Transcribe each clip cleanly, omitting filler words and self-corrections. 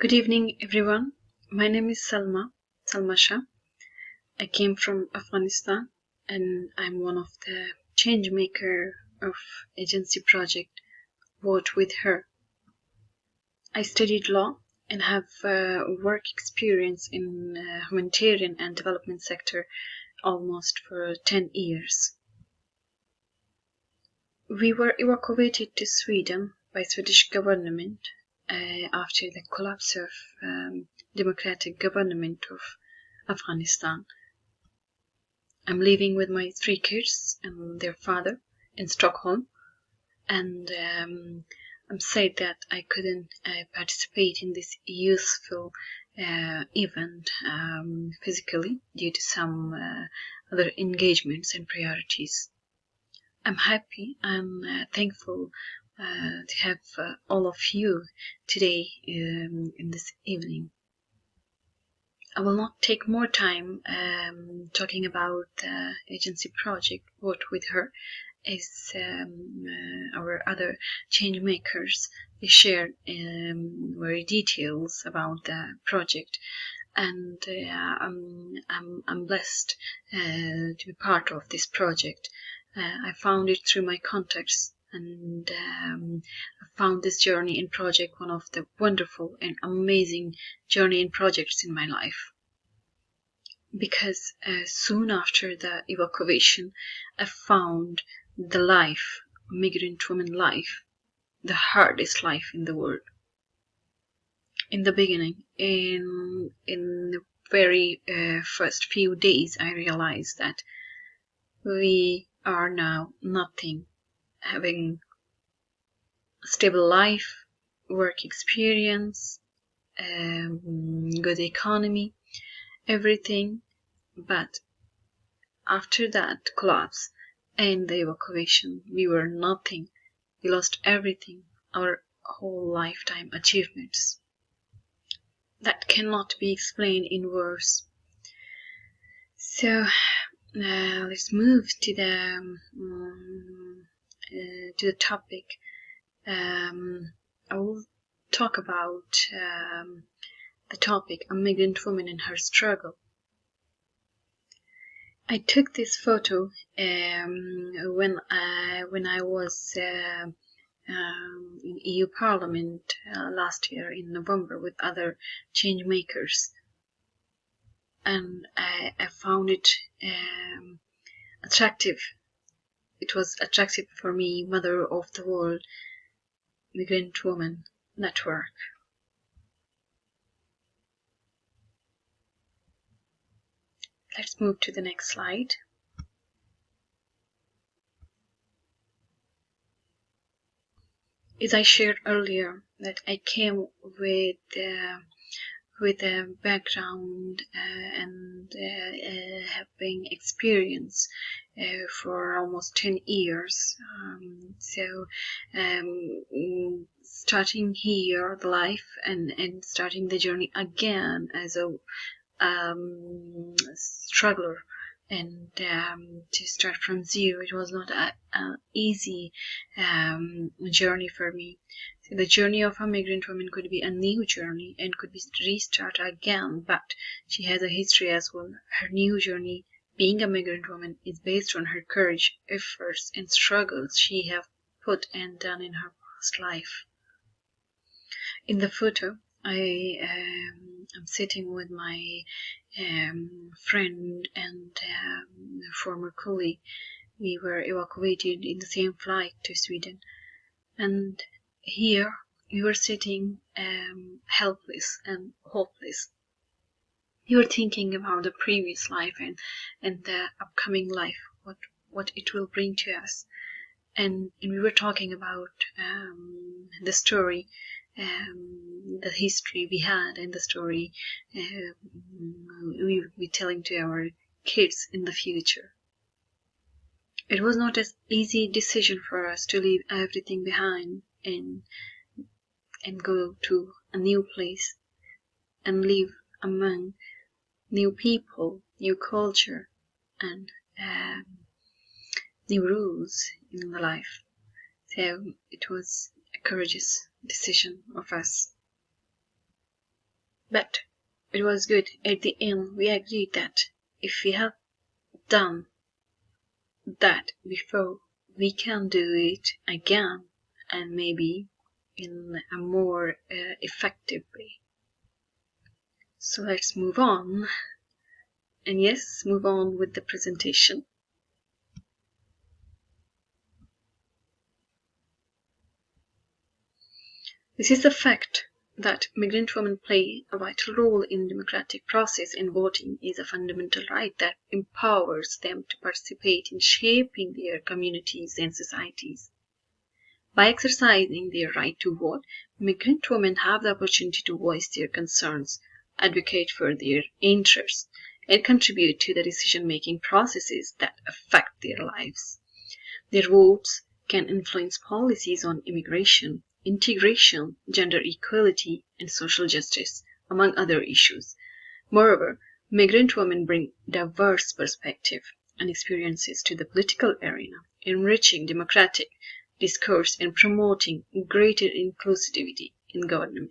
Good evening, everyone. My name is Salma Shah. I came from Afghanistan, and I'm one of the change maker of agency project Vote with Her. I studied law and have work experience in humanitarian and development sector almost for 10 years. We were evacuated to Sweden by Swedish government after the collapse of democratic government of Afghanistan. I'm living with my 3 kids and their father in Stockholm, and I'm sad that I couldn't participate in this useful event physically due to some other engagements and priorities. I'm happy and thankful to have all of you today in this evening. I will not take more time talking about the agency project Vote with Her, as our other change makers they shared very details about the project, and I'm blessed to be part of this project. I found it through my contacts, and I found this journey in project one of the wonderful and amazing journey in projects in my life. Because soon after the evacuation, I found the life, migrant woman life, the hardest life in the world. In the beginning, in the very first few days, I realized that we are now nothing, having a stable life, work experience, good economy, everything, but after that collapse and the evacuation, we were nothing. We lost everything, our whole lifetime achievements. That cannot be explained in words. So let's move to the topic. I will talk about the topic: a migrant woman and her struggle. I took this photo when I was in EU Parliament last year in November with other change makers, and I found it attractive. It was attractive for me, Mother of the World Migrant Woman Network. Let's move to the next slide. As I shared earlier, that I came with a background and having experience for almost 10 years. Starting here the life and starting the journey again as a struggler, and to start from zero, it was not an easy journey for me. So the journey of a migrant woman could be a new journey and could be restart again, but she has a history as well. Her new journey, being a migrant woman, is based on her courage, efforts, and struggles she have put and done in her past life. In the photo, I'm sitting with my friend and former colleague. We were evacuated in the same flight to Sweden, and here we were sitting helpless and hopeless. We were thinking about the previous life and the upcoming life, what it will bring to us, and we were talking about the story, the history we had, and the story we will be telling to our kids in the future. It was not an easy decision for us to leave everything behind and go to a new place and live among new people, new culture, and new rules in the life. So it was a courageous decision of us. But it was good. At the end, we agreed that if we have done that before, we can do it again, and maybe in a more effective way. So let's move on. And yes, move on with the presentation. This is the fact that migrant women play a vital role in democratic process, and voting is a fundamental right that empowers them to participate in shaping their communities and societies. By exercising their right to vote, migrant women have the opportunity to voice their concerns, advocate for their interests, and contribute to the decision-making processes that affect their lives. Their votes can influence policies on immigration, integration, gender equality, and social justice, among other issues. Moreover, migrant women bring diverse perspectives and experiences to the political arena, enriching democratic discourse and promoting greater inclusivity in government.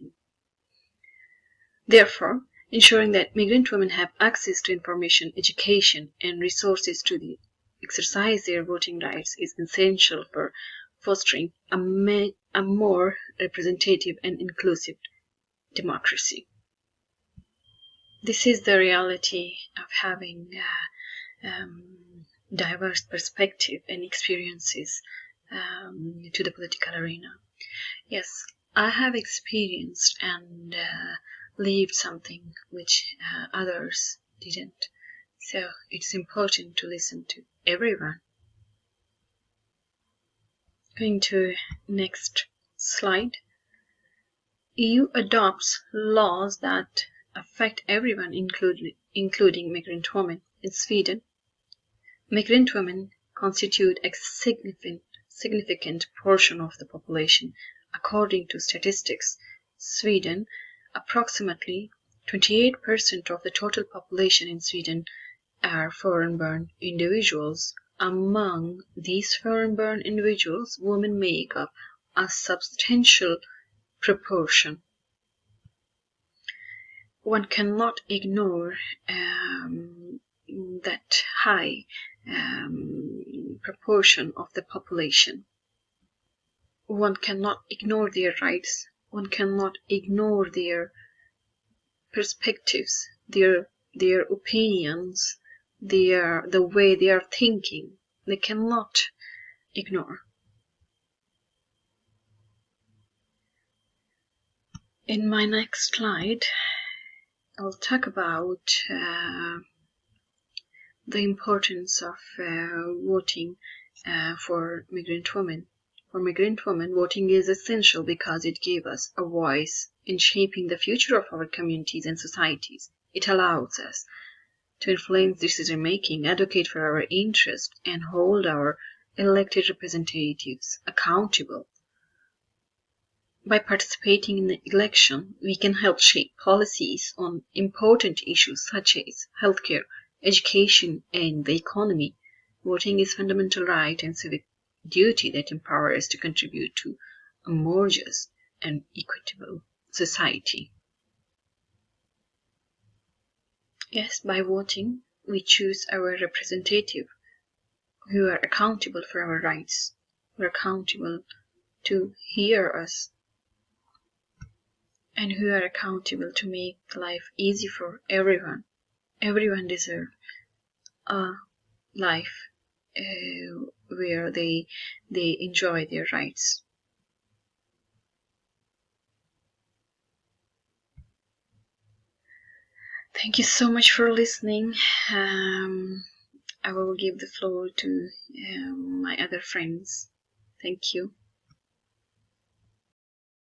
Therefore, ensuring that migrant women have access to information, education, and resources to exercise their voting rights is essential for fostering a more representative and inclusive democracy. This is the reality of having diverse perspective and experiences to the political arena. Yes, I have experienced and lived something which others didn't. So it's important to listen to everyone. Going to next slide. EU adopts laws that affect everyone, including migrant women. In Sweden, migrant women constitute a significant portion of the population. According to statistics, Sweden, approximately 28% of the total population in Sweden are foreign-born individuals. Among these foreign-born individuals, women make up a substantial proportion. One cannot ignore that high proportion of the population. One cannot ignore their rights. One cannot ignore their perspectives, their opinions, the way they are thinking. They cannot ignore. In my next slide, I'll talk about the importance of voting for migrant women. For migrant women, voting is essential because it gives us a voice in shaping the future of our communities and societies. It allows us to influence decision making, advocate for our interests, and hold our elected representatives accountable. By participating in the election, we can help shape policies on important issues such as healthcare, education, and the economy. Voting is a fundamental right and civic duty that empowers us to contribute to a more just and equitable society. Yes, by voting, we choose our representative who are accountable for our rights, who are accountable to hear us, and who are accountable to make life easy for everyone. Everyone deserves a life where they enjoy their rights. Thank you so much for listening. I will give the floor to my other friends. Thank you.